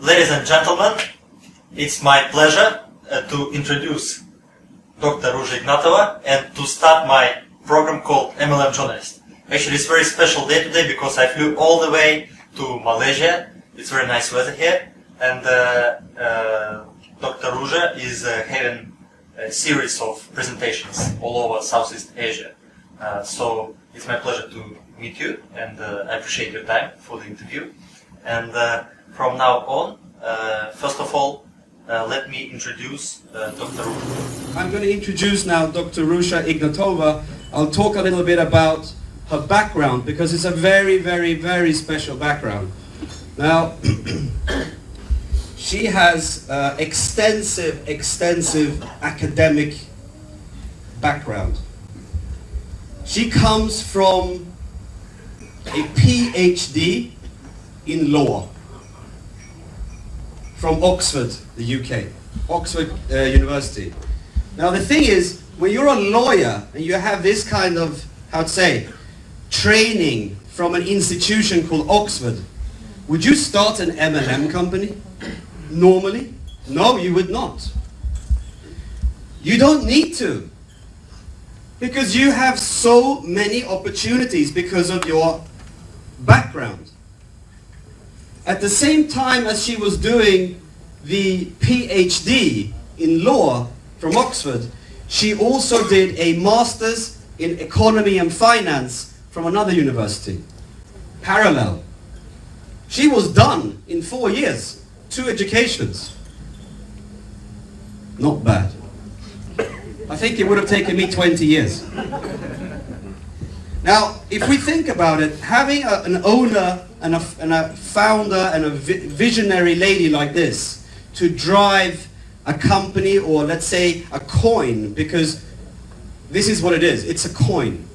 Ladies and gentlemen, it's my pleasure to introduce Drğa Ruja Ignatova and to start my program called MLM Journalist. Actually, it's a very special day today because I flew all the way to Malaysia. It's very nice weather here, and Drğa Ruja is having a series of presentations all over Southeast Asia. So it's my pleasure to meet you, and I appreciate your time for the interview. And from now on, first of all, let me introduce Drğa Ruja. I'm going to introduce now Drğa Ruja Ignatova. I'll talk a little bit about her background because it's a very, very, very special background. Now, she has extensive academic background. She comes from a PhD in law from Oxford, the UK, Oxford University. Now the thing is, when you're a lawyer and you have this kind of, how to say, training from an institution called Oxford, would you start an MLM company? Normally? No, you would not. You don't need to. Because you have so many opportunities because of your background. At the same time as she was doing the PhD in law from Oxford, she also did a master's in economy and finance from another university. Parallel. She was done in 4 years, 2 educations. Not bad. I think it would have taken me 20 years. Now, if we think about it, having an owner and a founder and a visionary lady like this to drive a company, or let's say a coin, because this is what it is, it's a coin.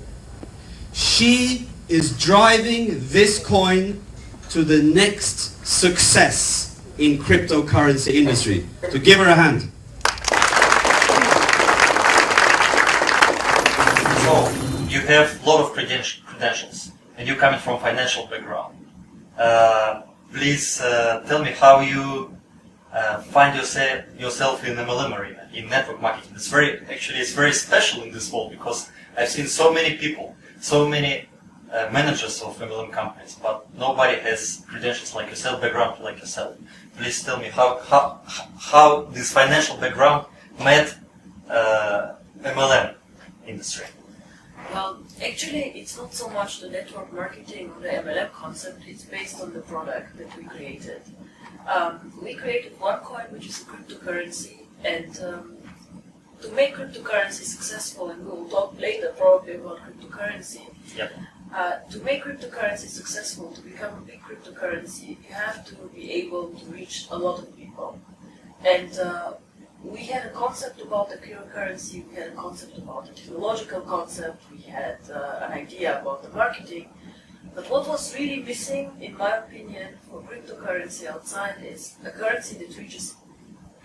She is driving this coin to the next success in cryptocurrency industry. So give her a hand. So, you have a lot of credentials, and you're coming from financial background. Please tell me how you find yourself in MLM arena, in network marketing. It's very special in this world because I've seen so many people, so many managers of MLM companies, but nobody has credentials like yourself, background like yourself. Please tell me how this financial background met MLM industry. Well, actually, it's not so much the network marketing or the MLM concept, it's based on the product that we created. We created OneCoin, which is a cryptocurrency, and to make cryptocurrency successful, and we will talk later probably about cryptocurrency, Yep. To make cryptocurrency successful, to become a big cryptocurrency, you have to be able to reach a lot of people. And we had a concept about the cryptocurrency, we had a concept about a technological concept, we had an idea about the marketing. But what was really missing, in my opinion, for cryptocurrency outside is a currency that reaches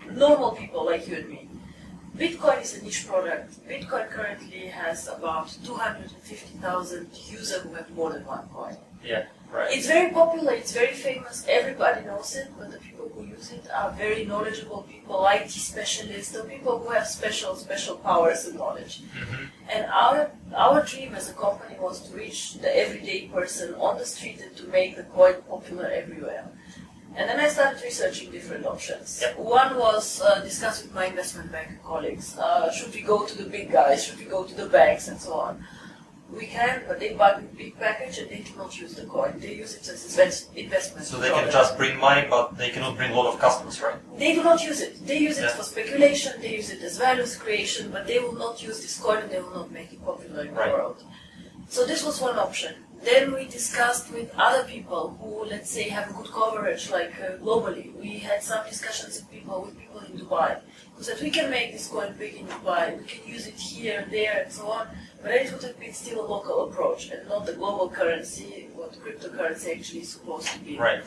normal people like you and me. Bitcoin is a niche product. Bitcoin currently has about 250,000 users who have more than one coin. Yeah, right. It's very popular, it's very famous, everybody knows it, but the people who use it are very knowledgeable people, IT specialists, or people who have special powers and knowledge. Mm-hmm. And our dream as a company was to reach the everyday person on the street and to make the coin popular everywhere. And then I started researching different options. Yep. One was discussed with my investment bank colleagues. Should we go to the big guys? Should we go to the banks and so on? We can, but they buy a big package and they do not use the coin. They use it as investment. So they can just bring money, but they cannot bring a lot of customers, right? They do not use it. They use it Yeah. for speculation, they use it as values creation, but they will not use this coin and they will not make it popular in the Right. world. So this was one option. Then we discussed with other people who, let's say, have good coverage, like globally. We had some discussions with people in Dubai, who said we can make this coin big in Dubai, we can use it here and there and so on, but it would have been still a local approach and not the global currency, what cryptocurrency actually is supposed to be. Right.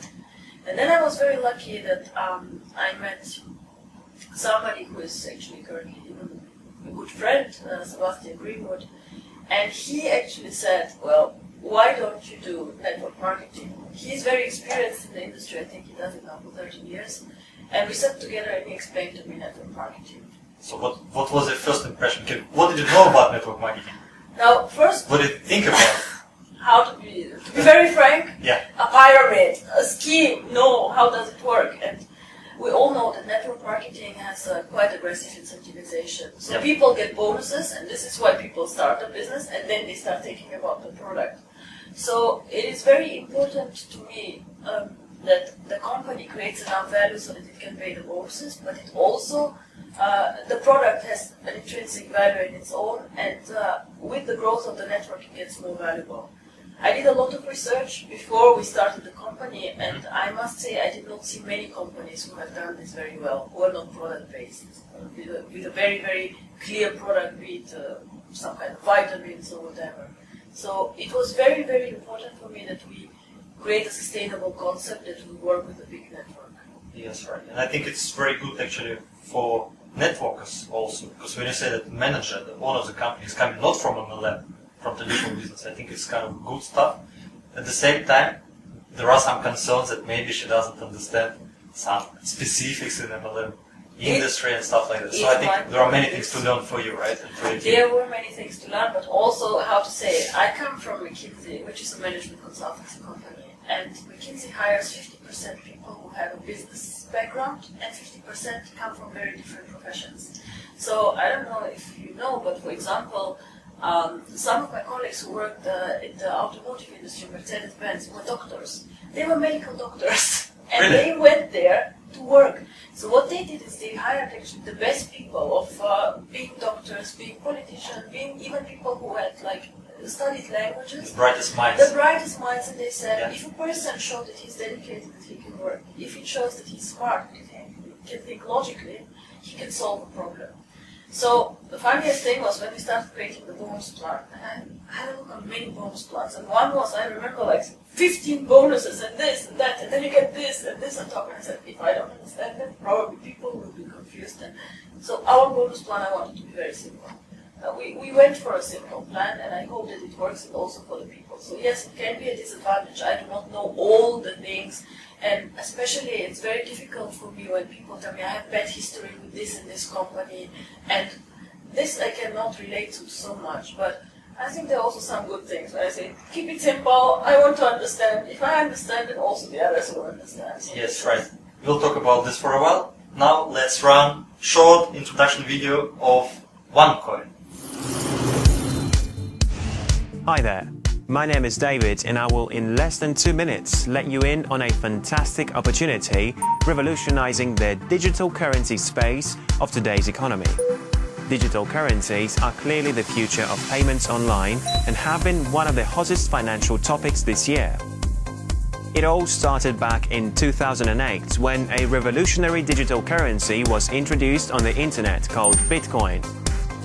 And then I was very lucky that I met somebody who is actually currently a good friend, Sebastian Greenwood, and he actually said, well, why don't you do network marketing? He's very experienced in the industry. I think he does it now for 13 years. And we sat together and he explained to me network marketing. So what was your first impression? What did you know about network marketing? Now, first, What did you think about it? how to be very frank, Yeah. a pyramid, a scheme, no, how does it work? And we all know that network marketing has a quite aggressive incentivization. So Yep. people get bonuses, and this is why people start a business, and then they start thinking about the product. So it is very important to me that the company creates enough value so that it can pay the bonuses, but it also, the product has an intrinsic value in its own, and with the growth of the network it gets more valuable. I did a lot of research before we started the company, and I must say I did not see many companies who have done this very well, who are not product-based, with a very, very clear product, be it some kind of vitamins or whatever. So it was very, very important for me that we create a sustainable concept that will work with a big network. Yes, right. And I think it's very good actually for networkers also, because when you say that the manager, the owner of the company is coming not from MLM, from traditional business, I think it's kind of good stuff. At the same time, there are some concerns that maybe she doesn't understand some specifics in MLM industry and stuff like that. So I think there are many things to learn for you, right? And for your team. There were many things to learn, but also how to say it. I come from McKinsey, which is a management consultancy company, and McKinsey hires 50% people who have a business background, and 50% come from very different professions. So I don't know if you know, but for example, some of my colleagues who worked in the automotive industry, Mercedes-Benz, were doctors. They were medical doctors, and Really? they went there to work. So what they did is they hired actually the best people of being doctors, being politicians, being even people who had like studied languages. The brightest minds. The brightest minds, and they said, Yeah. if a person shows that he's dedicated, that he can work, if he shows that he's smart, that he can think logically, he can solve a problem. So the funniest thing was when we started creating the bonus plan, and I had a look on many bonus plans, and one was, I remember, like 15 bonuses and this and that, and then you get this and this on top, and I said, if I don't understand that, probably people will be confused. And so our bonus plan, I wanted to be very simple. We went for a simple plan, and I hope that it works also for the people. So yes, it can be a disadvantage. I do not know all the things, and especially it's very difficult for me when people tell me I have bad history with this and this company, and this I cannot relate to so much. But I think there are also some good things. When I say, keep it simple, I want to understand. If I understand, then also the others will understand. So Yes, right. We'll talk about this for a while. Now let's run short introduction video of OneCoin. Hi there, my name is David, and I will in less than 2 minutes let you in on a fantastic opportunity revolutionizing the digital currency space of today's economy. Digital currencies are clearly the future of payments online and have been one of the hottest financial topics this year. It all started back in 2008 when a revolutionary digital currency was introduced on the internet called Bitcoin.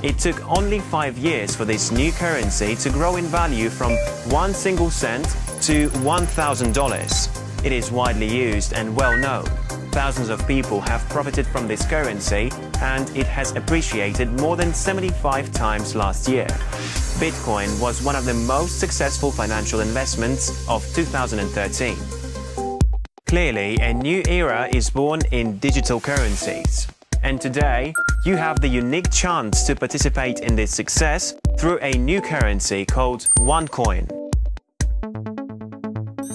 It took only 5 years for this new currency to grow in value from 1 single cent to $1,000. It is widely used and well known. Thousands of people have profited from this currency, and it has appreciated more than 75 times last year. Bitcoin was one of the most successful financial investments of 2013. Clearly, a new era is born in digital currencies. And today, you have the unique chance to participate in this success through a new currency called OneCoin.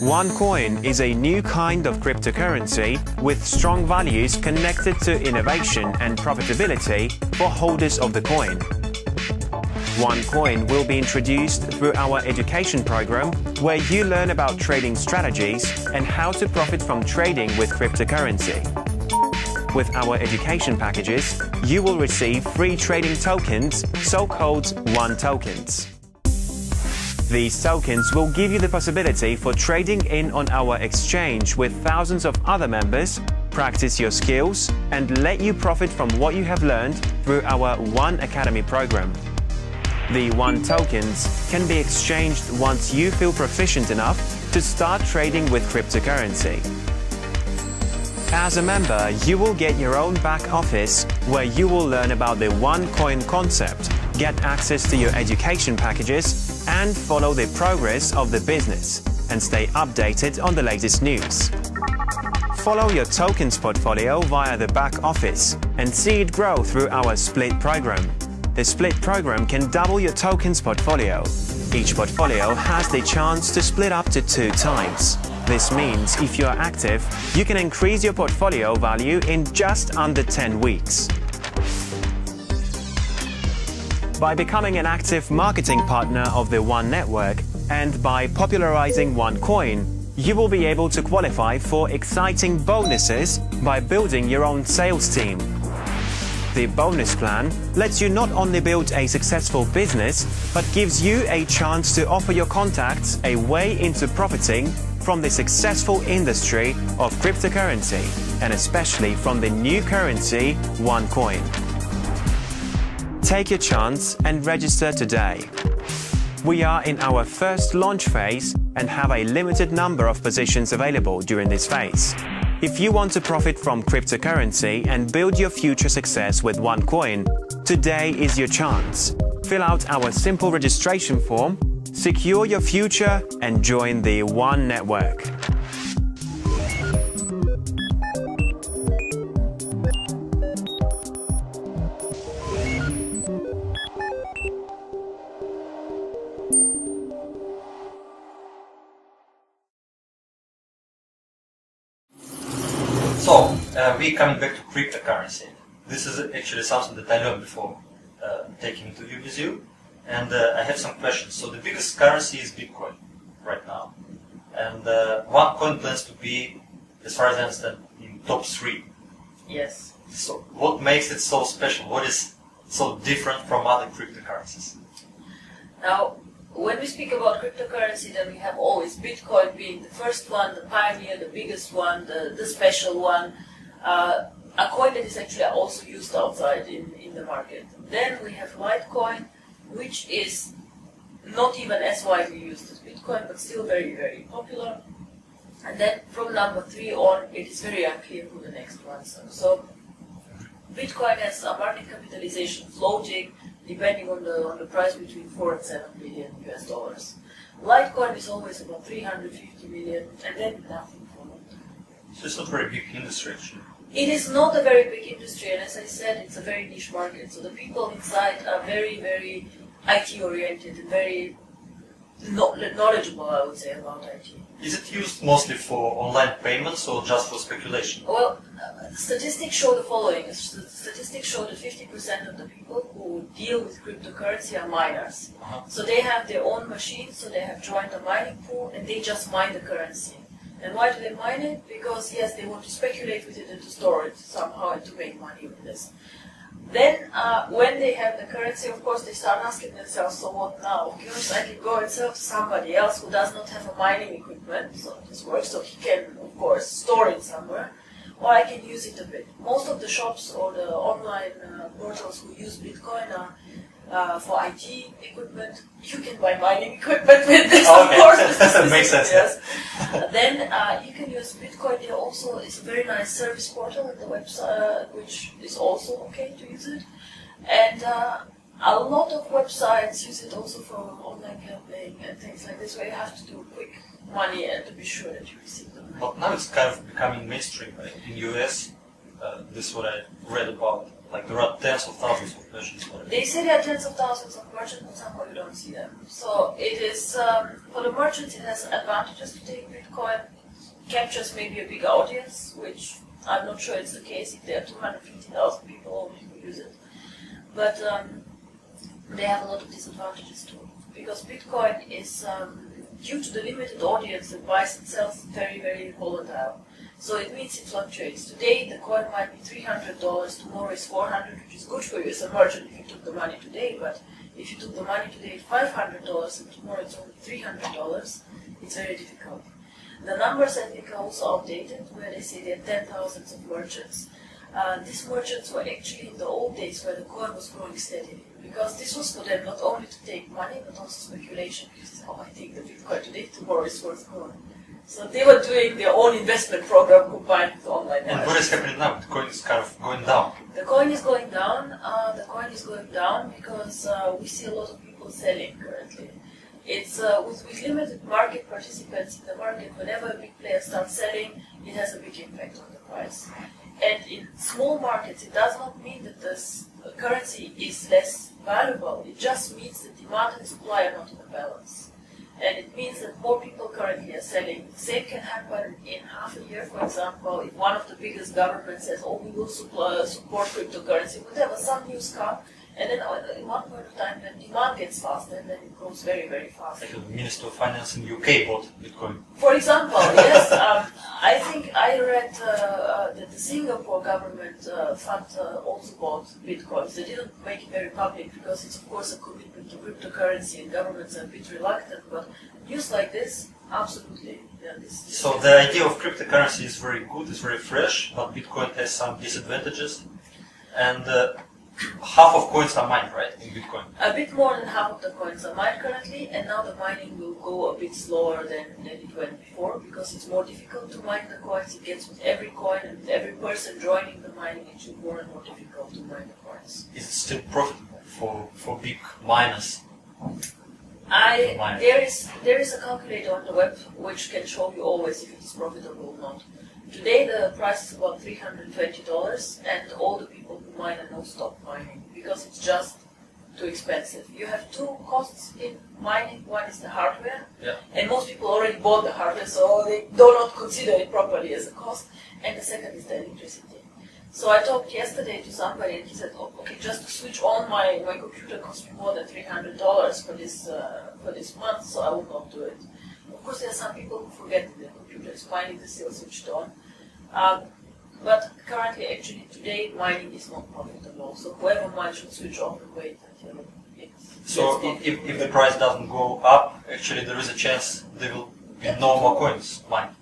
OneCoin is a new kind of cryptocurrency with strong values connected to innovation and profitability for holders of the coin. OneCoin will be introduced through our education program, where you learn about trading strategies and how to profit from trading with cryptocurrency. With our education packages, you will receive free trading tokens, so-called One tokens. These tokens will give you the possibility for trading in on our exchange with thousands of other members, practice your skills, and let you profit from what you have learned through our One Academy program. The One tokens can be exchanged once you feel proficient enough to start trading with cryptocurrency. As a member, you will get your own back office where you will learn about the OneCoin concept, get access to your education packages, and follow the progress of the business and stay updated on the latest news. Follow your tokens portfolio via the back office and see it grow through our split program. The split program can double your tokens portfolio. Each portfolio has the chance to split up to 2 times. This means if you are active, you can increase your portfolio value in just under 10 weeks. By becoming an active marketing partner of the One Network and by popularizing OneCoin, you will be able to qualify for exciting bonuses by building your own sales team. The bonus plan lets you not only build a successful business, but gives you a chance to offer your contacts a way into profiting from the successful industry of cryptocurrency, and especially from the new currency OneCoin. Take your chance and register today. We are in our first launch phase and have a limited number of positions available during this phase. If you want to profit from cryptocurrency and build your future success with OneCoin, today is your chance. Fill out our simple registration form, secure your future, and join the One Network. So, we coming back to cryptocurrency. This is actually something that I learned before taking interview with you, and I have some questions. So the biggest currency is Bitcoin right now, and OneCoin plans to be, as far as I understand, in top 3. Yes. So what makes it so special? What is so different from other cryptocurrencies? Now, when we speak about cryptocurrency, then we have always Bitcoin being the first one, the pioneer, the biggest one, the special one, a coin that is actually also used outside in the market. Then we have Litecoin, which is not even as widely used as Bitcoin, but still very, very popular. And then from number 3 on, it is very unclear who the next ones are. So Bitcoin has a market capitalization floating, depending on the price, between 4 and 7 billion US dollars. Litecoin is always about 350 million, and then nothing followed. So it's not a very big industry actually. It is not a very big industry, and as I said, it's a very niche market. So the people inside are very, very IT oriented and very knowledgeable, I would say, about IT. Is it used mostly for online payments or just for speculation? Well, statistics show the following. Statistics show that 50% of the people who deal with cryptocurrency are miners. So they have their own machines, so they have joined a mining pool, and they just mine the currency. And why do they mine it? Because, yes, they want to speculate with it and to store it somehow and to make money with this. Then, when they have the currency, of course, they start asking themselves, so what now? Of course, I can go and sell to somebody else who does not have a mining equipment, so this works, so he can, of course, store it somewhere, or I can use it a bit. Most of the shops or the online portals who use Bitcoin are for IT equipment. You can buy mining equipment with this, of course. That makes sense. Yes. Then you can use Bitcoin. There also is a very nice service portal at the website, which is also okay to use it. And a lot of websites use it also for online gambling and things like this, where you have to do quick money and to be sure that you receive the money. But now it's kind of becoming mainstream. Right? In US, this is what I read about. Like there are tens of thousands of merchants. They say there are tens of thousands of merchants, but somehow you don't see them. So it is, for the merchants, it has advantages to take Bitcoin. It captures maybe a big audience, which I'm not sure it's the case if there are 250,000 people who use it. But they have a lot of disadvantages too. Because Bitcoin is, due to the limited audience that buys and sells, very, very volatile. So it means it fluctuates. Today the coin might be $300, tomorrow is $400, which is good for you as a merchant if you took the money today, but if you took the money today at $500 and tomorrow it's only $300, it's very difficult. The numbers I think are also outdated, where they say there are 10,000 of merchants. These merchants were actually in the old days where the coin was growing steadily, because this was for them not only to take money but also speculation, because oh, I take the Bitcoin today, tomorrow is worth more. So they were doing their own investment program combined with online. And what is happening now? The coin is kind of going down. The coin is going down. The coin is going down because we see a lot of people selling currently. It's with limited market participants in the market, whenever a big player starts selling, it has a big impact on the price. And in small markets, it does not mean that this currency is less valuable. It just means that demand and supply are not in a balance. And it means that more people currently are selling. The same can happen in half a year, for example, if one of the biggest governments says, oh, we will support cryptocurrency, whatever, some news come, and then in one point of time, the demand gets faster, and then it grows very, very fast. Like the Minister of Finance in UK bought Bitcoin. For example, yes, I think I read that the Singapore government fund also bought Bitcoins. They didn't make it very public because it's of course a commitment to cryptocurrency and governments are a bit reluctant, but news like this, absolutely. Yeah, so the idea of cryptocurrency is very good, it's very fresh, but Bitcoin has some disadvantages. And half of coins are mined, right, in Bitcoin? A bit more than half of the coins are mined currently, and now the mining will go a bit slower than it went before, because it's more difficult to mine the coins. It gets with every coin, and with every person joining the mining, it's more and more difficult to mine the coins. Is it still profitable for big miners? There is a calculator on the web which can show you always if it is profitable or not. Today the price is about $320, and all the people who mine are non-stop mining because it's just too expensive. You have two costs in mining. One is the hardware, and most people already bought the hardware, so they do not consider it properly as a cost. And the second is the electricity. So I talked yesterday to somebody, and he said, "Oh, okay, just to switch on my computer costs me more than $300 for this month, so I will not do it." Of course, there are some people who forget that their computer is mining, is still switched on. But currently, actually, today, mining is not profitable. So whoever mines should switch off and wait until it's... So if the price doesn't go up, actually there is a chance there will be no more coins mined.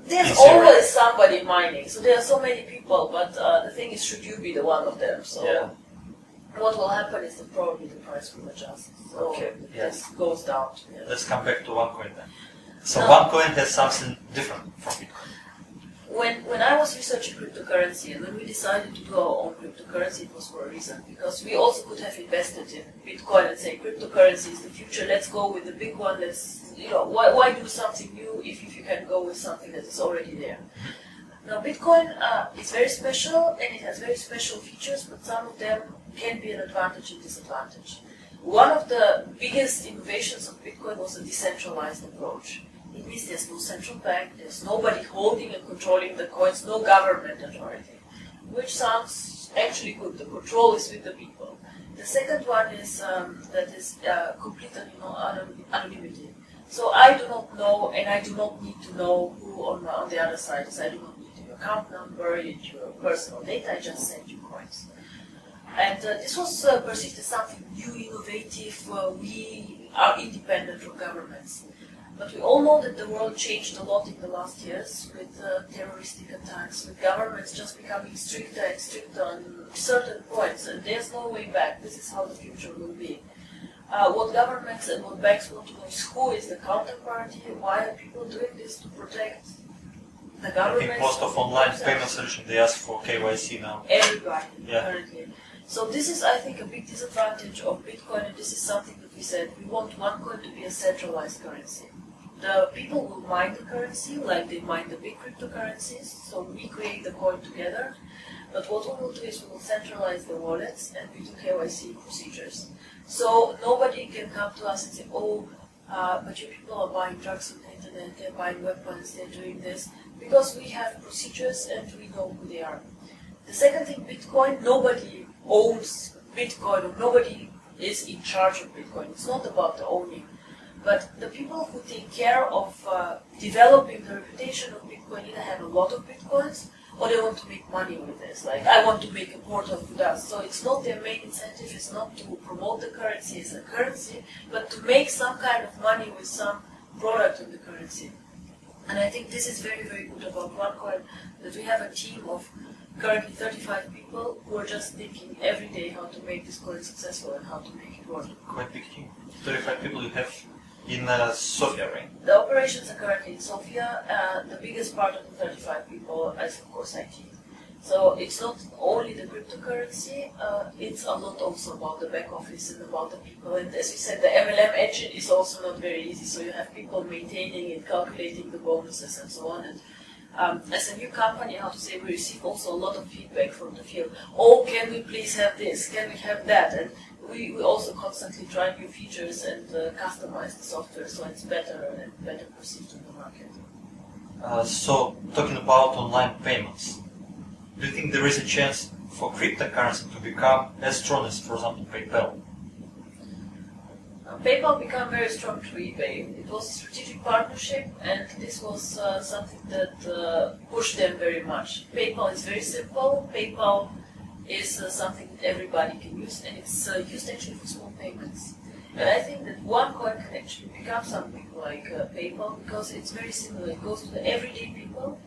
There's always somebody mining. So there are so many people, but the thing is, should you be the one of them? So what will happen is that probably the price will adjust. So this goes down. Let's come back to OneCoin then. So OneCoin has something different from Bitcoin. When I was researching cryptocurrency and when we decided to do our own cryptocurrency, it was for a reason. Because we also could have invested in Bitcoin and say cryptocurrency is the future, let's go with the big one, why do something new if you can go with something that is already there. Now Bitcoin is very special and it has very special features, but some of them can be an advantage and disadvantage. One of the biggest innovations of Bitcoin was a decentralized approach. It means there's no central bank, there's nobody holding and controlling the coins, no government authority, which sounds actually good. The control is with the people. The second one is complete anonymity. So I do not know, and I do not need to know who on the other side is. I do not need your account number, your personal data. I just send you coins. And this was perceived as something new, innovative. We are independent from governments. But we all know that the world changed a lot in the last years with terroristic attacks, with governments just becoming stricter and stricter on certain points, and there's no way back. This is how the future will be. What governments and what banks want to know is who is the counterparty, why are people doing this to protect the government. I think most of online payment solutions, they ask for KYC now. Everybody, currently. So this is, I think, a big disadvantage of Bitcoin, and this is something that we said. We want OneCoin to be a centralized currency. The people will mine the currency like they mine the big cryptocurrencies, so we create the coin together. But what we will do is we will centralize the wallets and we do KYC procedures. So nobody can come to us and say, oh, but you people are buying drugs on the internet, they're buying weapons, they're doing this. Because we have procedures and we know who they are. The second thing, Bitcoin, nobody owns Bitcoin, or nobody is in charge of Bitcoin. It's not about the owning. But the people who take care of developing the reputation of Bitcoin either have a lot of Bitcoins or they want to make money with this. Like, I want to make a portal who does. So it's not their main incentive, it's not to promote the currency as a currency, but to make some kind of money with some product of the currency. And I think this is very, very good about OneCoin, that we have a team of currently 35 people who are just thinking every day how to make this coin successful and how to make it work. Quite big team. 35 people you have in Sofia, right? The operations are currently in Sofia. The biggest part of the 35 people is, of course, IT. So it's not only the cryptocurrency, it's a lot also about the back office and about the people. And as we said, the MLM engine is also not very easy. So you have people maintaining it, calculating the bonuses and so on. And as a new company, how to say, we receive also a lot of feedback from the field. Oh, can we please have this? Can we have that? And we also constantly try new features and customize the software so it's better and better perceived in the market. So, talking about online payments, do you think there is a chance for cryptocurrency to become as strong as, for example, PayPal? PayPal became very strong through eBay. It was a strategic partnership, and this was something that pushed them very much. PayPal is very simple. PayPal is something that everybody can use, and it's used actually for small payments. And I think that OneCoin can actually become something like PayPal because it's very similar. It goes to the everyday people,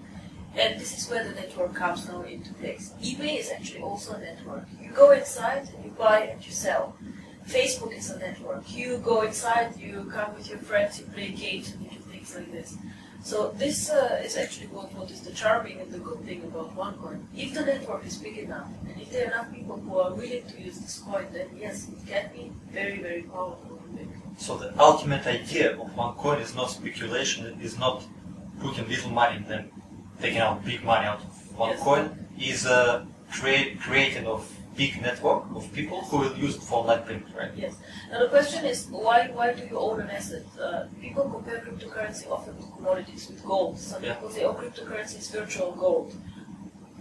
and this is where the network comes now into place. eBay is actually also a network. You go inside, you buy and you sell. Facebook is a network. You go inside, you come with your friends, you play games and you do things like this. So this is actually what is the charming and the good thing about OneCoin. If the network is big enough, and if there are enough people who are willing to use this coin, then yes, it can be very, very powerful and big. So the ultimate idea of OneCoin is not speculation, it is not putting little money and then taking out big money out of OneCoin, is creating of big network of people who will use it for online payment, right? Yes. Now the question is, why do you own an asset? People compare cryptocurrency often with commodities, with gold. Some people say, oh, cryptocurrency is virtual gold.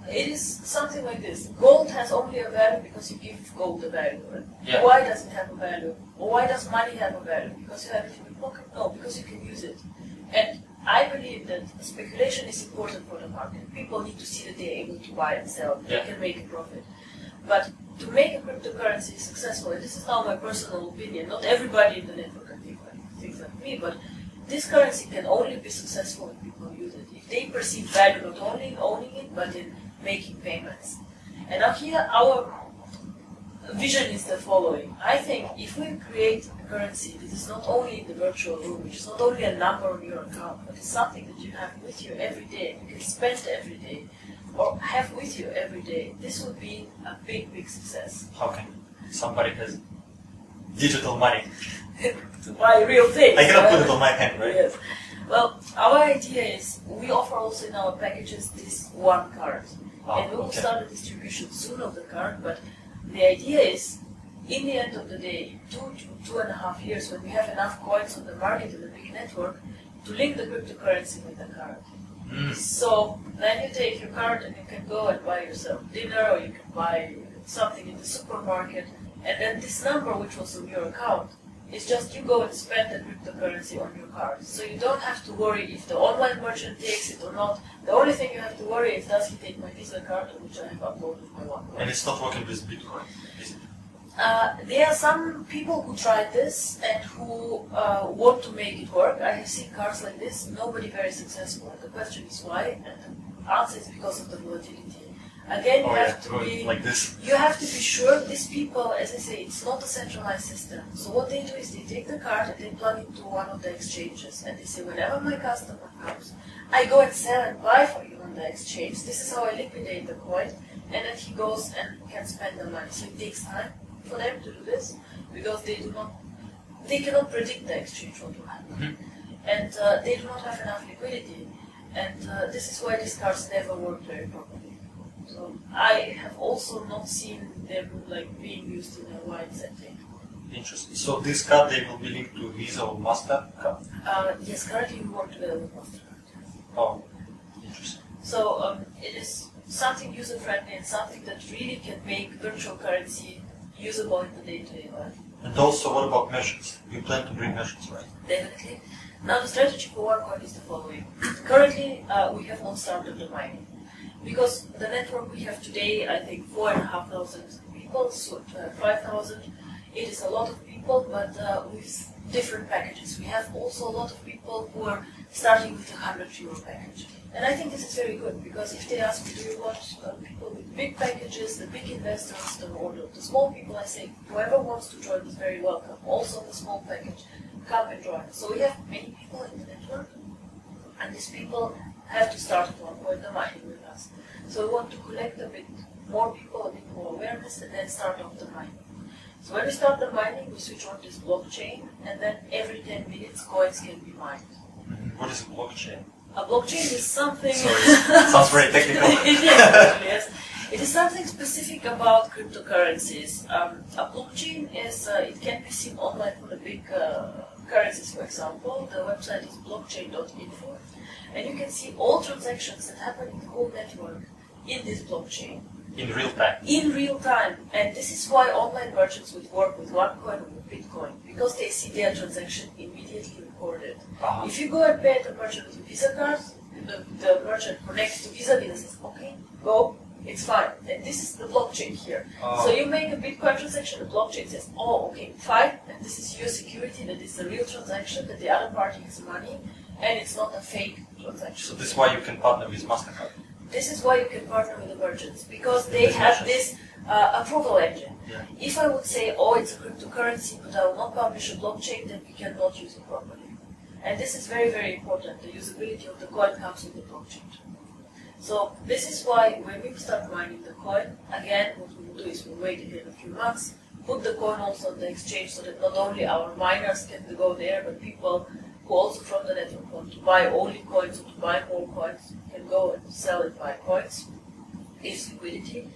It is something like this. Gold has only a value because you give gold a value. Right? Yeah. Why does it have a value? Or why does money have a value? Because you have it in your pocket? No, because you can use it. And I believe that speculation is important for the market. People need to see that they're able to buy and sell. They can make a profit. But to make a cryptocurrency successful, and this is now my personal opinion, not everybody in the network can think like me, but this currency can only be successful when people use it. If they perceive value not only in owning it, but in making payments. And now here our vision is the following. I think if we create a currency that is not only in the virtual room, which is not only a number on your account, but it's something that you have with you every day, you can spend every day, or have with you every day, this would be a big, big success. How can somebody has digital money to buy real things? I cannot put it on my hand, right? Yes. Well, our idea is, we offer also in our packages this one card. And we will start the distribution soon of the card, but the idea is, in the end of the day, 2 to 2.5 years, when we have enough coins on the market and a big network, to link the cryptocurrency with the card. So then you take your card and you can go and buy yourself dinner, or you can buy something in the supermarket, and then this number which was on your account is just you go and spend the cryptocurrency on your card. So you don't have to worry if the online merchant takes it or not. The only thing you have to worry is, does he take my Visa card, which I have uploaded my OneCoin. And it's not working with Bitcoin, is it? There are some people who tried this and who want to make it work. I have seen cards like this, nobody very successful. The question is why, and the answer is because of the volatility. Again, you have to be like this. You have to be sure these people, as I say, it's not a centralized system. So what they do is they take the card and they plug it into one of the exchanges, and they say, whenever my customer comes, I go and sell and buy for you on the exchange. This is how I liquidate the coin, and then he goes and can spend the money. So it takes time for them to do this because they cannot predict the exchange what will happen, and they do not have enough liquidity, and this is why these cards never work very properly. So I have also not seen them like being used in a wide setting. Interesting. So this card they will be linked to Visa or MasterCard? Yes, currently we work together with MasterCard. Oh, interesting. So it is something user-friendly and something that really can make virtual currency usable in the day-to-day life. And also, what about merchants? You plan to bring merchants, right? Definitely. Now the strategy for OneCoin is the following. Currently, we have not started the mining. Because the network we have today, I think 4,500 people, so 5,000. It is a lot of people, but with different packages. We have also a lot of people who are starting with a €100 package. And I think this is very good, because if they ask me, do you want people with big packages, the big investors, or the small people, I say, whoever wants to join is very welcome. Also the small package, come and join. So we have many people in the network, and these people have to start at OneCoin the mining with us. So we want to collect a bit more people, a bit more awareness, and then start off the mining. So when we start the mining, we switch on this blockchain, and then every 10 minutes coins can be mined. What is a blockchain? A blockchain is something... Sorry, sounds very technical. It is, actually, yes. It is something specific about cryptocurrencies. A blockchain is, it can be seen online for the big currencies, for example. The website is blockchain.info, and you can see all transactions that happen in the whole network in this blockchain. In real time? In real time. And this is why online merchants would work with OneCoin or with Bitcoin, because they see their transaction immediately recorded. If you go and pay the merchant with your Visa card, the merchant connects to Visa and says, okay, go. It's fine. And this is the blockchain here. So you make a Bitcoin transaction, the blockchain says, oh, okay, fine, and this is your security, that it's a real transaction, that the other party has money, and it's not a fake transaction. So this is why you can partner with MasterCard? This is why you can partner with the merchants, because they have this approval engine. Yeah. If I would say, oh, it's a cryptocurrency, but I will not publish a blockchain, then we cannot use it properly. And this is very, very important. The usability of the coin comes with the blockchain. So this is why when we start mining the coin, again, what we will do is we'll wait again a few months, put the coin also on the exchange so that not only our miners can go there, but people who also from the network want to buy only coins or to buy more coins can go and sell and buy coins. It's liquidity.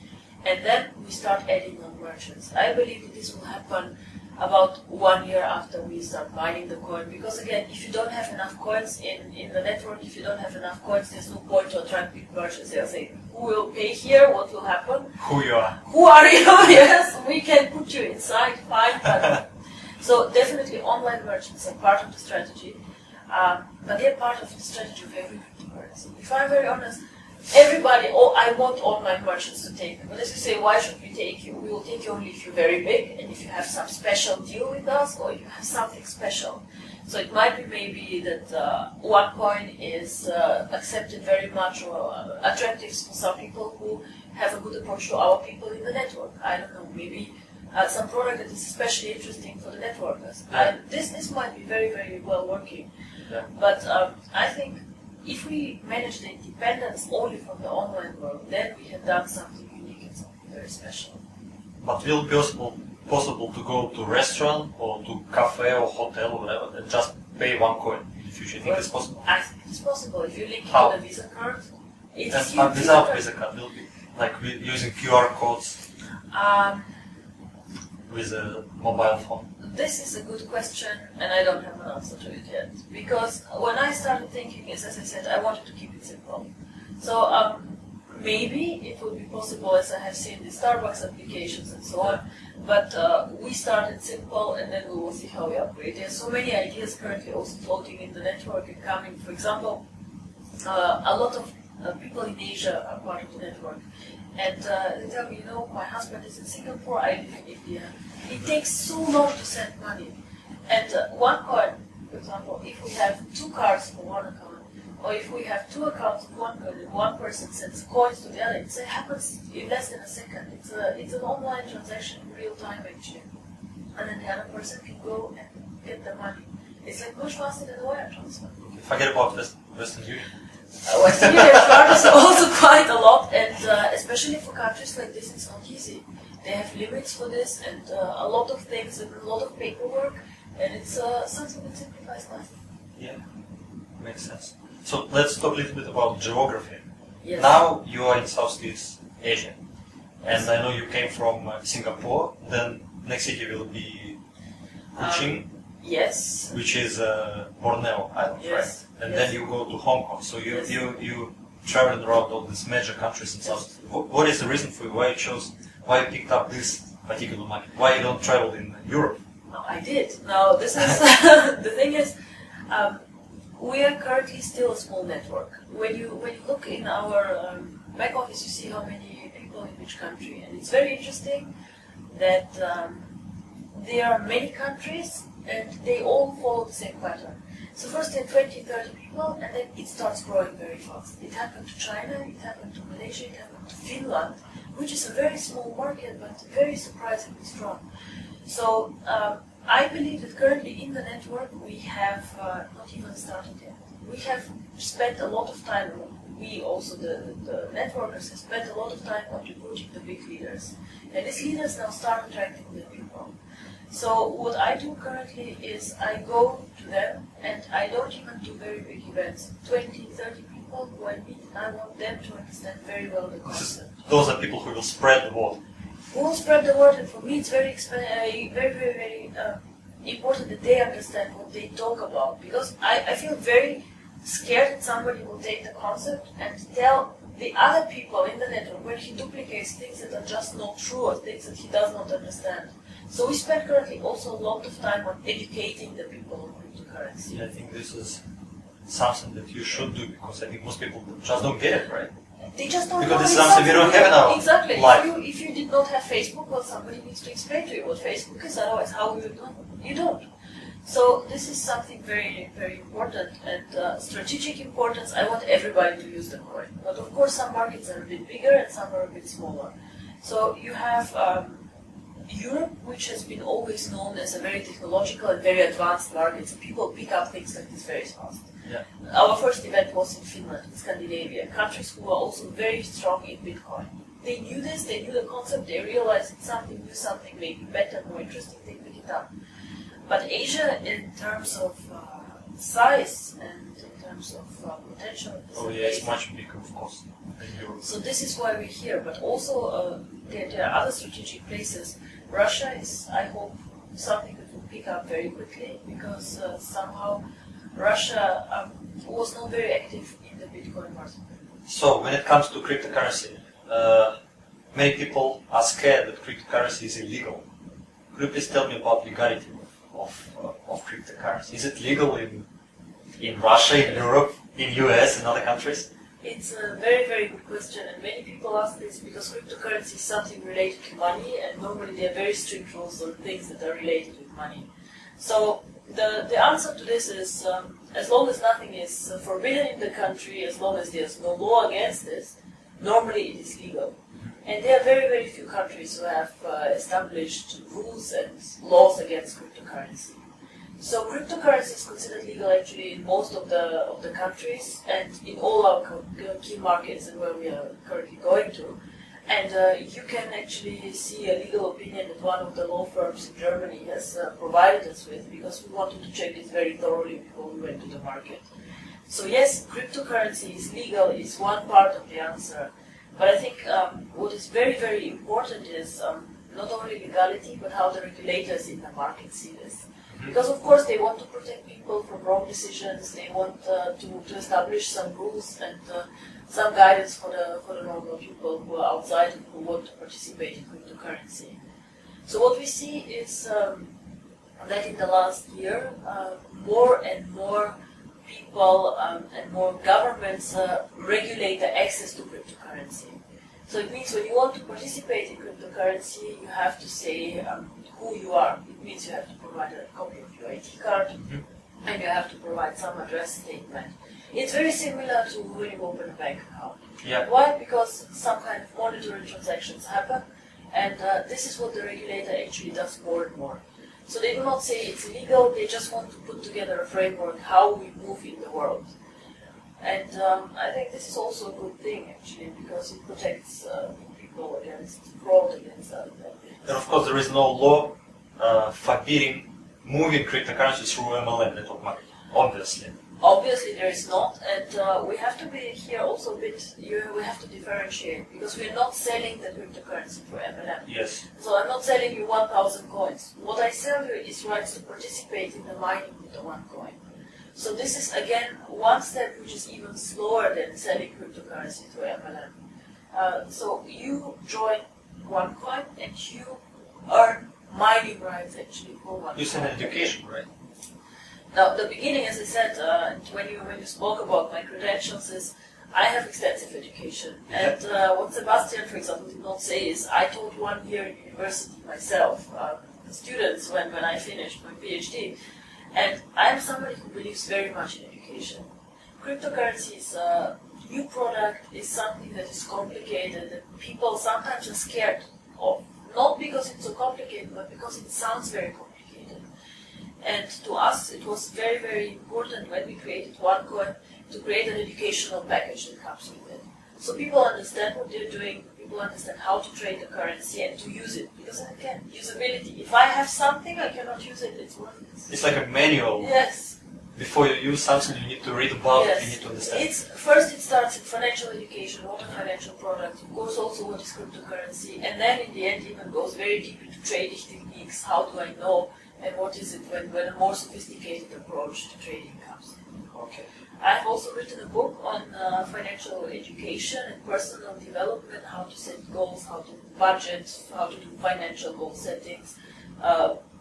And then we start adding on merchants. I believe that this will happen about 1 year after we start mining the coin, because again, if you don't have enough coins in the network, if you don't have enough coins, there's no point to attract big merchants. They'll say, who will pay here, what will happen? Who you are? Who are you? Yes, we can put you inside, fine. So definitely online merchants are part of the strategy, but they're part of the strategy of every cryptocurrency. If I'm very honest, everybody, I want online merchants to take me. But as you say, why should we take you? We will take you only if you're very big and if you have some special deal with us or you have something special. So it might be maybe that OneCoin is accepted very much or attractive for some people who have a good approach to our people in the network. I don't know, maybe some product that is especially interesting for the networkers. This might be very, very well working. Yeah. But I think if we manage the independence only from the online world, then we have done something unique and something very special. But will it be possible to go to a restaurant or to cafe or hotel or whatever and just pay OneCoin in the future? You think it's possible? I think it's possible. If you link it How? to the Visa card, And without Visa card, will be like using QR codes with a mobile phone? This is a good question, and I don't have an answer to it yet. Because when I started thinking, as I said, I wanted to keep it simple. So maybe it would be possible, as I have seen the Starbucks applications and so on. But we started simple, and then we will see how we upgrade. There are so many ideas currently also floating in the network and coming. For example, a lot of people in Asia are part of the network. And they tell me, my husband is in Singapore, I live in India. It takes so long to send money. And OneCoin, for example, if we have 2 cards for one account, or if we have 2 accounts of one coin and one person sends coins to the other, it happens in less than a second. It's an online transaction in real time actually. And then the other person can go and get the money. It's like much faster than a wire transfer. Forget about Western Union. Western Union charges also quite a lot, and especially for countries like this, it's not easy. They have limits for this, and a lot of things, and a lot of paperwork, and it's something that simplifies life. Yeah, makes sense. So let's talk a little bit about geography. Yes. Now you are in Southeast Asia, and I know you came from Singapore. Then next city will be Kuching. Yes. Which is Borneo Island, Yes. right? And then you go to Hong Kong. So you traveling around all these major countries in South. What is the reason for you? Why you picked up this particular market? Why you don't travel in Europe? No, I did. Now this is the thing is, we are currently still a small network. When you look in our back office, you see how many people in which country, and it's very interesting that there are many countries and they all follow the same pattern. So first there are 20, 30 people, and then it starts growing very fast. It happened to China, it happened to Malaysia, it happened to Finland, which is a very small market but very surprisingly strong. So I believe that currently in the network we have not even started yet. We have spent a lot of time we also, the networkers, have spent a lot of time on recruiting the big leaders. And these leaders now start attracting the people. So what I do currently is I go to them, and I don't even do very big events. 20, 30 people who I meet, and I want them to understand very well the concept. Those are people who will spread the word. Who will spread the word, and for me it's very important that they understand what they talk about. Because I feel very scared that somebody will take the concept and tell the other people in the network where he duplicates things that are just not true or things that he does not understand. So we spend currently also a lot of time on educating the people on cryptocurrency. I think this is something that you should do, because I think most people just don't get it, right? They just don't know. Because this is something we don't have in our exactly. life. If you did not have Facebook, well, somebody needs to explain to you what Facebook is, otherwise how you do it? You don't. So this is something very, very important, and strategic importance. I want everybody to use the coin. But of course some markets are a bit bigger and some are a bit smaller. So you have Europe, which has been always known as a very technological and very advanced market, so people pick up things like this very fast. Yeah. Our first event was in Finland, in Scandinavia, countries who are also very strong in Bitcoin. They knew this, they knew the concept, they realized it's something new, something maybe better, more interesting, they pick it up. But Asia, in terms of size and in terms of potential, it's much bigger, of course, than Europe. so this is why we're here, but also there are other strategic places. Russia is, I hope, something that will pick up very quickly, because somehow Russia was not very active in the Bitcoin market. So when it comes to cryptocurrency, many people are scared that cryptocurrency is illegal. Could you please tell me about legality of cryptocurrency? Is it legal in Russia, in Europe, in US, and other countries? It's a very, very good question, and many people ask this because cryptocurrency is something related to money, and normally there are very strict rules on things that are related with money. So the answer to this is, as long as nothing is forbidden in the country, as long as there's no law against this, normally it is legal. And there are very, very few countries who have established rules and laws against cryptocurrency. So cryptocurrency is considered legal actually in most of the countries and in all our key markets and where we are currently going to. And you can actually see a legal opinion that one of the law firms in Germany has provided us with, because we wanted to check this very thoroughly before we went to the market. So yes, cryptocurrency is legal, is one part of the answer. But I think what is very, very important is not only legality, but how the regulators in the market see this. Because of course they want to protect people from wrong decisions, they want to establish some rules and some guidance for the normal people who are outside and who want to participate in cryptocurrency. So what we see is that in the last year, more and more people and more governments regulate the access to cryptocurrency. So it means when you want to participate in cryptocurrency, you have to say who you are. It means you have to provide a copy of your ID card, and you have to provide some address statement. It's very similar to when you open a bank account. Yeah. Why? Because some kind of monetary transactions happen, and this is what the regulator actually does more and more. So they do not say it's illegal, they just want to put together a framework how we move in the world. And I think this is also a good thing actually, because it protects people against fraud, against that. And of course there is no law forbidding moving cryptocurrency through MLM, network marketing, obviously. Obviously there is not, and we have to be here also a bit, we have to differentiate, because we are not selling the cryptocurrency through MLM. Yes. So I'm not selling you 1,000 coins. What I sell you is rights to participate in the mining with the OneCoin. So this is again one step which is even slower than selling cryptocurrency through MLM. So you join OneCoin and you earn mining rights actually for OneCoin. You send education, right? Now, the beginning, as I said, when you spoke about my credentials, is I have extensive education. And what Sebastian, for example, did not say is I taught 1 year in university myself, students, when I finished my PhD. And I'm somebody who believes very much in education. Cryptocurrency is a new product, is something that is complicated, that people sometimes are scared of. Not because it's so complicated, but because it sounds very complicated. And to us, it was very, very important when we created OneCoin to create an educational package that comes with it. So people understand what they're doing, people understand how to trade the currency and to use it. Because again, usability. If I have something, I cannot use it, it's worthless. It's like a manual. Yes. Before you use something, you need to read about it, you need to understand. First it starts in financial education, what are financial products, of course also what is cryptocurrency, and then in the end even goes very deep into trading techniques, how do I know, and what is it when a more sophisticated approach to trading comes in. Okay. I've also written a book on financial education and personal development, how to set goals, how to budget, how to do financial goal settings,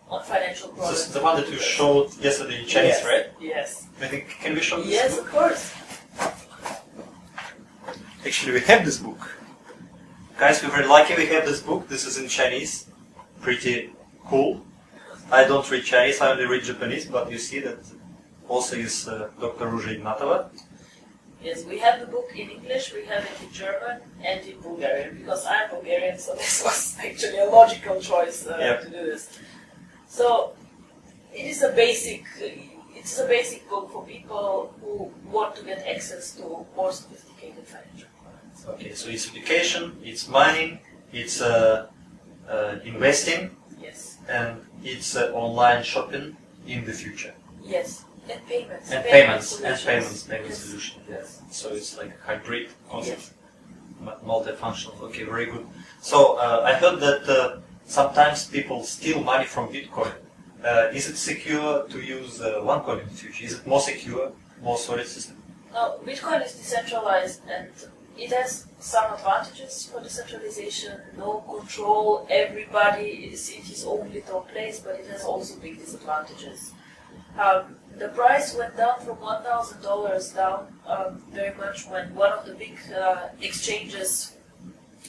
on financial products. This is the one that you showed yesterday in Chinese, yes. right? Yes. I think, can we show this Yes, book? of course. Actually, we have this book. Guys, we're very lucky we have this book. This is in Chinese. Pretty cool. I don't read Chinese, I only read Japanese, but you see that also is Drª Ruja Ignatova. Yes, we have the book in English, we have it in German and in Bulgarian, because I'm Bulgarian, so this was actually a logical choice to do this. So it is a basic book for people who want to get access to more sophisticated financial products. Okay, so it's education, it's mining, it's investing, Yes. and it's online shopping in the future. Yes. And payments. And payment solutions. yes. Solution. Yes. So it's like a hybrid concept, multifunctional. Okay, very good. So I heard that sometimes people steal money from Bitcoin. Is it secure to use OneCoin in the future? Is it more secure, more solid system? Now, Bitcoin is decentralized and it has some advantages for decentralization, no control, everybody is in his own little place, but it has also big disadvantages. The price went down from $1,000 down very much when one of the big exchanges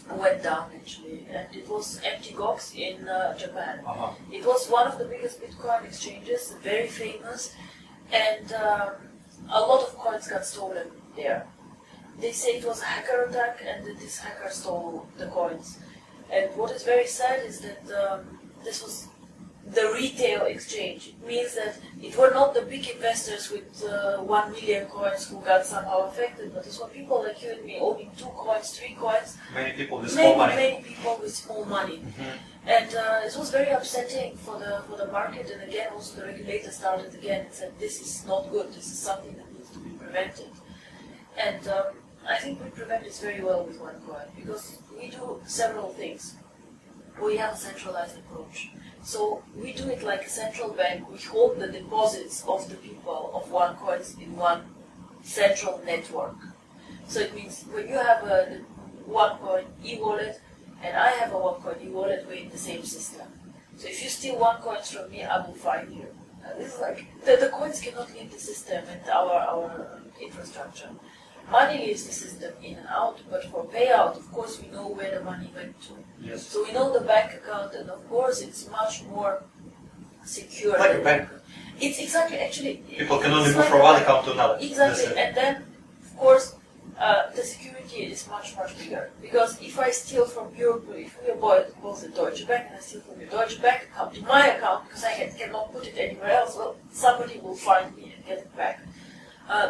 went down actually, and it was MTGOX in Japan. It was one of the biggest Bitcoin exchanges, very famous, and a lot of coins got stolen there. They say it was a hacker attack and that this hacker stole the coins. And what is very sad is that this was the retail exchange. It means that it were not the big investors with 1 million coins who got somehow affected, but it were people like you and me owning 2 coins, 3 coins. Many people with small money. Many people with small money. Mm-hmm. And it was very upsetting for the market, and again also the regulator started again and said this is not good, this is something that needs to be prevented. And I think we prevent this very well with OneCoin, because we do several things. We have a centralized approach. So we do it like a central bank. We hold the deposits of the people of OneCoins in one central network. So it means when you have a OneCoin e-wallet and I have a OneCoin e-wallet, we're in the same system. So if you steal OneCoins from me, I will fine you. This is like the coins cannot leave the system and our infrastructure. Money leaves the system in and out, but for payout, of course, we know where the money went to. Yes. So we know the bank account, and of course, it's much more secure. Like a bank. It's exactly, actually. People can only move from one account to another. Exactly, and then, of course, the security is much, much bigger. Because if I steal from your, if we are both at Deutsche Bank, and I steal from your Deutsche Bank account to my account, because I cannot put it anywhere else, well, somebody will find me and get it back.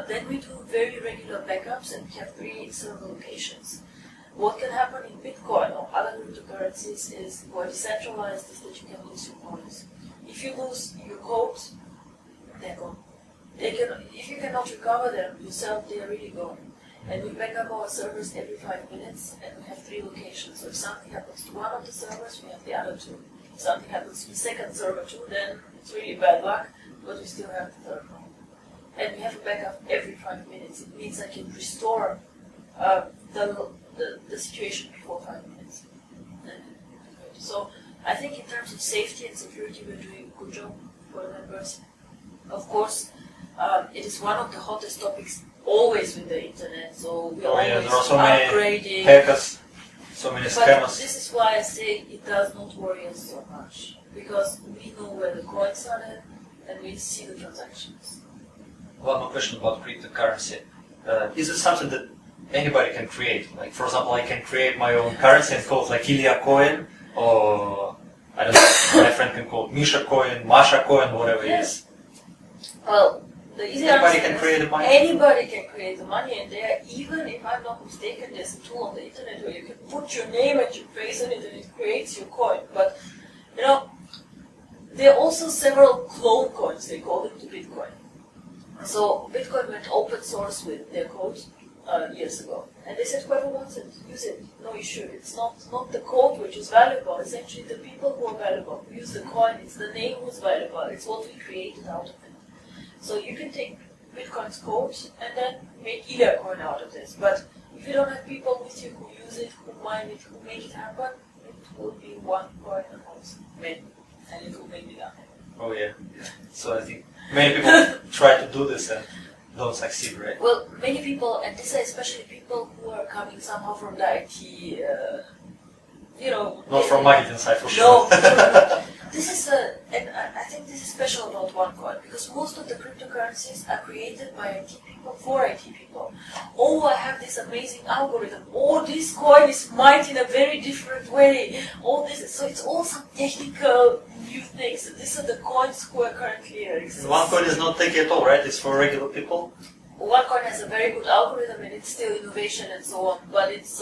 Then we do very regular backups, and we have 3 server locations. What can happen in Bitcoin or other cryptocurrencies is, who are decentralized, is that you can lose your coins. If you lose your codes, they're gone. If you cannot recover them yourself, they are really gone. And we back up our servers every 5 minutes, and we have 3 locations. So if something happens to one of the servers, we have the other 2. If something happens to the second server too, then it's really bad luck, but we still have the third one. And we have a backup every 5 minutes. It means I can restore the situation before 5 minutes. So I think in terms of safety and security, we're doing a good job for the members. Of course, it is one of the hottest topics always with the internet. So we're always there are so upgrading. many hackers, so many But scammers. this is why I say it does not worry us so much, because we know where the coins are at and we see the transactions. One more question about cryptocurrency. Is it something that anybody can create? Like, for example, I can create my own currency and call it like Ilya coin, or I don't know, my friend can call it Misha coin, Masha coin, whatever it is. Well, The easy Anybody answer can is create the money. Anybody can create the money, and there, even if I'm not mistaken, there's a tool on the internet where you can put your name and your face on it, and it creates your coin. But you know, there are also several clone coins. They call them to Bitcoin. So Bitcoin went open source with their code years ago, and they said whoever wants it, use it, no issue. It's not the code which is valuable. It's actually the people who are valuable who use the coin. It's the name who's valuable. It's what we created out of it. So you can take Bitcoin's code and then make either coin out of this. But if you don't have people with you who use it, who mine it, who make it happen, it will be one coin and it will make it happen. Oh yeah. So I think many people try to do this and don't succeed, right? Well, many people, and these are especially people who are coming somehow from the IT, you know. Not from marketing side for sure. No. This is and I think this is special about OneCoin, because most of the cryptocurrencies are created by IT people for IT people. Oh, I have this amazing algorithm. Oh, this coin is mined in a very different way. Oh, so it's all some technical new things. These are the coins who are currently existing. OneCoin is not tech at all, right? It's for regular people. OneCoin has a very good algorithm, and it's still innovation and so on, but it's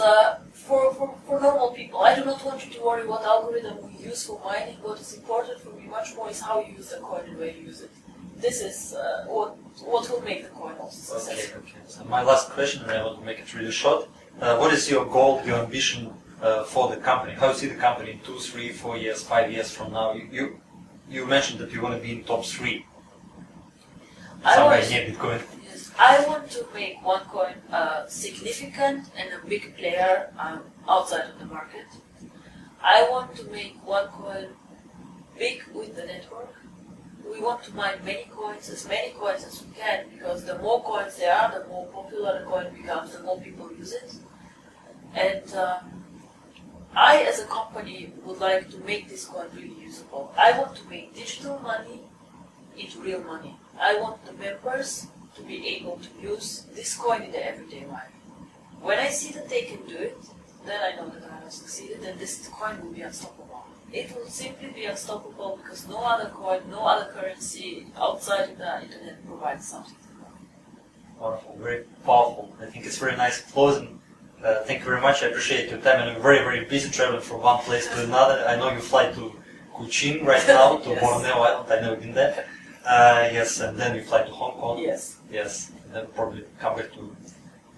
for normal people. I do not want you to worry what algorithm we use for mining. What is important for me much more is how you use the coin and where you use it. This is what will make the coin also successful. Okay. So my last question, and I want to make it really short. What is your goal, your ambition for the company? How do you see the company in 2, 3, 4 years, 5 years from now? You mentioned that you want to be in top 3. Somewhere near Bitcoin. I want to make OneCoin significant and a big player outside of the market. I want to make OneCoin big with the network. We want to mine many coins as we can, because the more coins there are, the more popular the coin becomes, the more people use it. And I, as a company, would like to make this coin really usable. I want to make digital money into real money. I want the members to be able to use this coin in their everyday life. When I see that they can do it, then I know that I have succeeded, and this coin will be unstoppable. It will simply be unstoppable because no other coin, no other currency outside of the internet provides something. Wonderful, very powerful. I think it's very nice closing. Thank you very much. I appreciate your time, and I'm very, very busy traveling from one place to another. I know you fly to Kuching right now, to Yes. Borneo Island. I've never been there. Yes, and then you fly to Hong Kong. Yes. Yes, and then probably come back to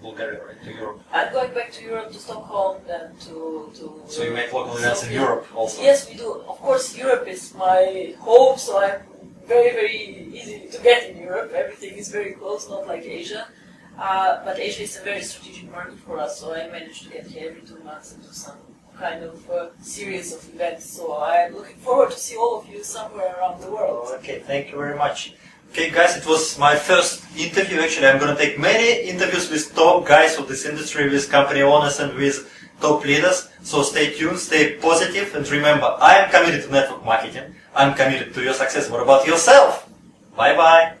Bulgaria, right, to Europe. I'm going back to Europe, to Stockholm, then to So you make local events in Sofia. Europe also? Yes, we do. Of course, Europe is my home, so I'm very, very easy to get in Europe. Everything is very close, not like Asia. But Asia is a very strategic market for us, so I managed to get here every 2 months and do some kind of series of events. So I'm looking forward to see all of you somewhere around the world. Okay, thank you very much. Okay, guys, it was my first interview. Actually, I'm going to take many interviews with top guys of this industry, with company owners and with top leaders. So stay tuned, stay positive, and remember, I am committed to network marketing. I'm committed to your success. What about yourself? Bye-bye.